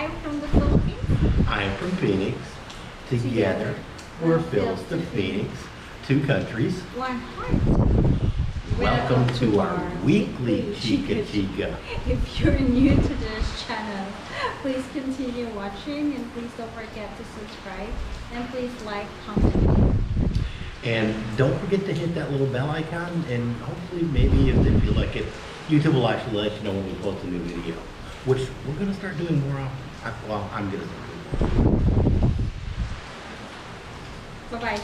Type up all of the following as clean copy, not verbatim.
I'm from the Philippines. I'm from Phoenix. Together, we're Phils to Phoenix. 2 countries. One heart. Welcome to our weekly Chikka2x. If you're new to this channel, please continue watching and please don't forget to subscribe and please like, comment. And don't forget to hit that little bell icon, and hopefully maybe if you like it, YouTube will actually let you know when we post a new video, which we're going to start doing more often. Well, I'm going to start doing more. Bye-bye.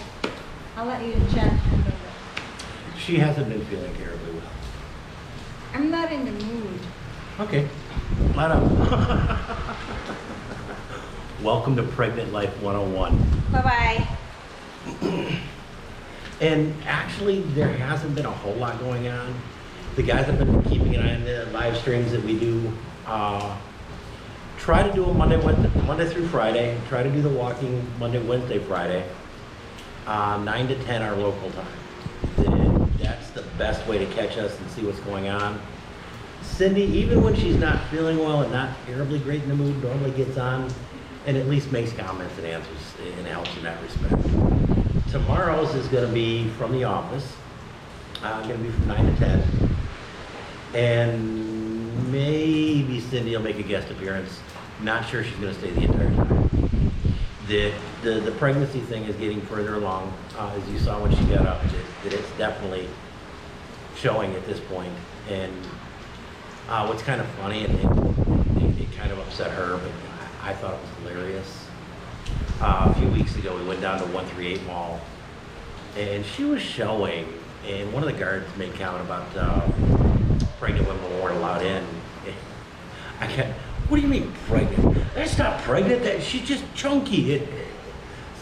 I'll let you chat and go. She hasn't been feeling terribly well. I'm not in the mood. Okay, flat out. Welcome to Pregnant Life 101. Bye-bye. And actually, there hasn't been a whole lot going on. The guys have been keeping an eye on the live streams that we do. Try to do them Monday through Friday. Try to do the walking Monday, Wednesday, Friday. 9 to 10 our local time. That's the best way to catch us and see what's going on. Cindy, even when she's not feeling well and not terribly great in the mood, normally gets on and at least makes comments and answers and helps in that respect. Tomorrow's is going to be from the office. Going to be from 9 to 10. And maybe Cindy will make a guest appearance. Not sure she's going to stay the entire time. The pregnancy thing is getting further along. As you saw when she got up, that it's definitely showing at this point. And what's kind of funny, and it kind of upset her, but I thought it was hilarious. A few weeks ago, we went down to 138 Mall, and she was showing, and one of the guards made comment about pregnant women weren't allowed in. I can't. What do you mean pregnant? That's not pregnant. She's just chunky.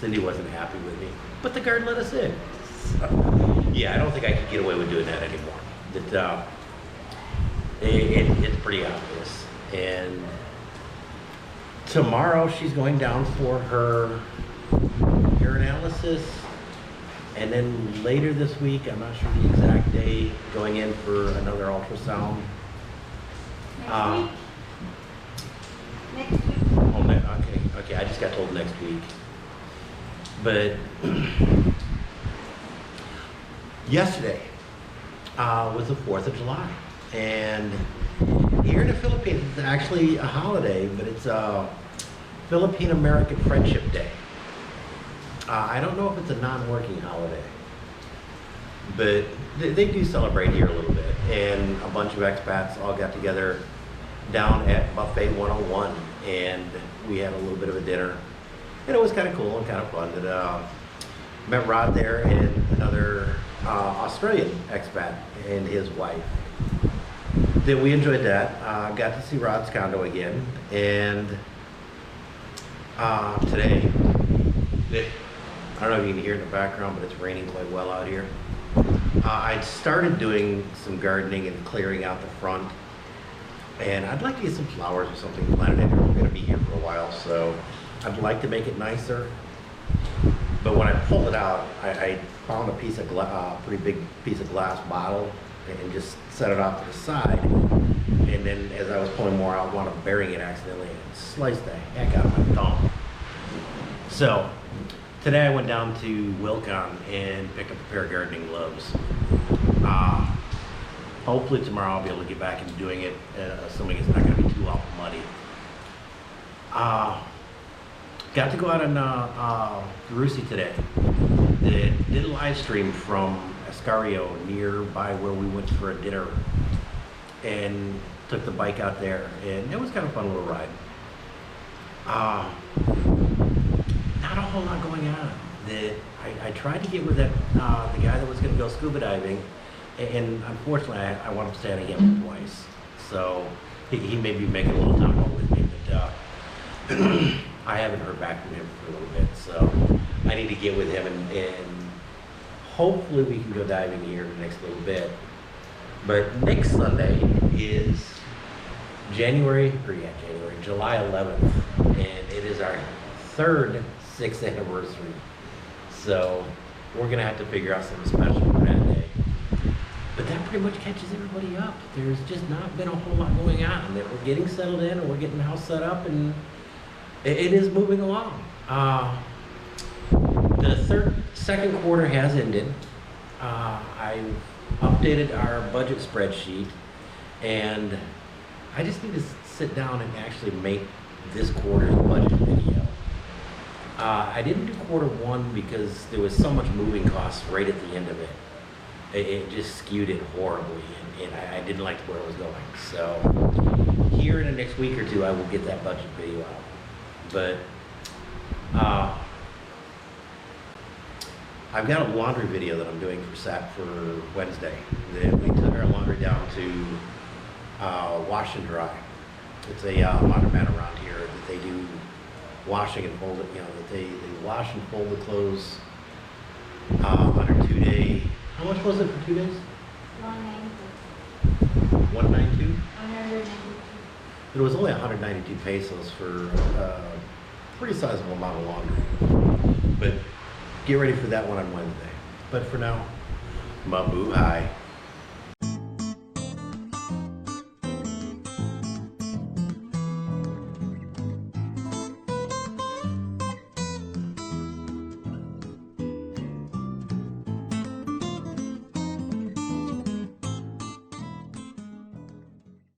Cindy wasn't happy with me, but the guard let us in. So, yeah, I don't think I could get away with doing that anymore. It's pretty obvious. And tomorrow she's going down for her urinalysis, and then later this week, I'm not sure the exact day, going in for another ultrasound. Next week. Oh, okay, I just got told next week. But yesterday was the 4th of July, and here in the Philippines, it's actually a holiday, but it's a Philippine-American Friendship Day. I don't know if it's a non-working holiday, but they do celebrate here a little bit, and a bunch of expats all got together down at Buffet 101, and we had a little bit of a dinner, and it was kind of cool and kind of fun. Met Rod there and another Australian expat and his wife. Then we enjoyed that. Got to see Rod's condo again, and today, I don't know if you can hear it in the background, but it's raining quite well out here. I started doing some gardening and clearing out the front, and I'd like to get some flowers or something planted in here. We're going to be here for a while, so I'd like to make it nicer. But when I pulled it out, I found a piece of pretty big piece of glass bottle and just set it off to the side. And then as I was pulling more out, I wound up burying it accidentally and sliced the heck out of my thumb. So today I went down to Wilcon and picked up a pair of gardening gloves. Hopefully tomorrow I'll be able to get back into doing it, assuming it's not going to be too awful muddy. Got to go out on Rusi today. Did a live stream from Escario, nearby where we went for a dinner, and took the bike out there, and it was kind of a fun little ride. Not a whole lot going on. I tried to get with that the guy that was going to go scuba diving, and unfortunately I wound up standing him twice. So he may be making a little time with me, but I haven't heard back from him for a little bit. So I need to get with him, and hopefully we can go diving here in the next little bit. But next Sunday is July 11th, and it is our 3rd 6th anniversary. So we're gonna have to figure out something special for that day. But that pretty much catches everybody up. There's just not been a whole lot going on. That we're getting settled in, and we're getting the house set up, and It is moving along. The second quarter has ended. I've updated our budget spreadsheet, and I just need to sit down and actually make this quarter's budget video. I didn't do quarter one because there was so much moving costs right at the end of it. It just skewed it horribly, and I didn't like where it was going. So here in the next week or two, I will get that budget video out. But I've got a laundry video that I'm doing for Wednesday. We took our laundry down to wash and dry. It's a laundromat around here that they do washing and fold it. You know, that they wash and fold the clothes on a 2-day. How much was it for 2 days? 192. 192. 192. It was only 192 pesos for a pretty sizable amount of laundry. But get ready for that one on Wednesday. But for now, Mabuhay.